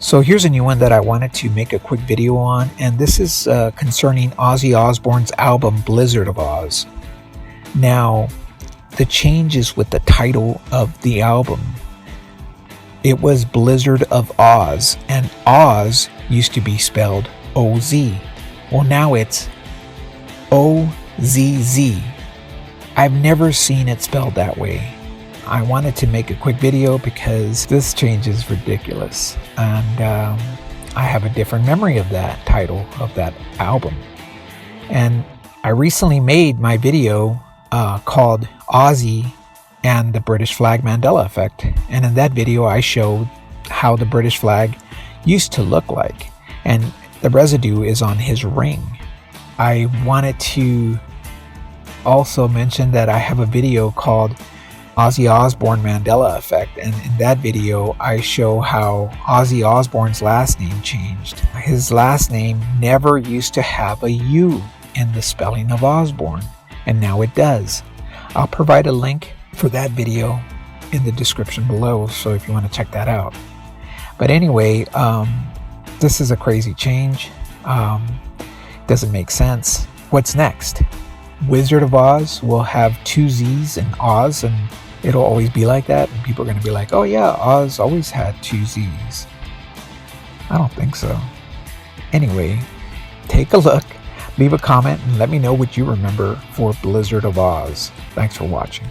So here's a new one that I wanted to make a quick video on, and this is concerning Ozzy Osbourne's album Blizzard of Oz. Now, the change is with the title of the album. It was Blizzard of Oz, and Oz used to be spelled O-Z. Well, now it's O-Z-Z. I've never seen it spelled that way. I wanted to make a quick video because this change is ridiculous, and I have a different memory of that title of that album. And I recently made my video called Ozzy and the British Flag Mandela Effect, and in that video I showed how the British flag used to look like, and the residue is on his ring. I wanted to also mention that I have a video called Ozzy Osbourne Mandela Effect, and in that video I show how Ozzy Osbourne's last name changed. His last name never used to have a U in the spelling of Osbourne, and now it does. I'll provide a link for that video in the description below, so if you want to check that out. But anyway, this is a crazy change. Doesn't make sense. What's next? Wizard of Oz will have 2 Z's in Oz, and it'll always be like that, and people are going to be like, oh yeah, Oz always had 2 Z's. I don't think so. Anyway, take a look, leave a comment, and let me know what you remember for Blizzard of Oz. Thanks for watching.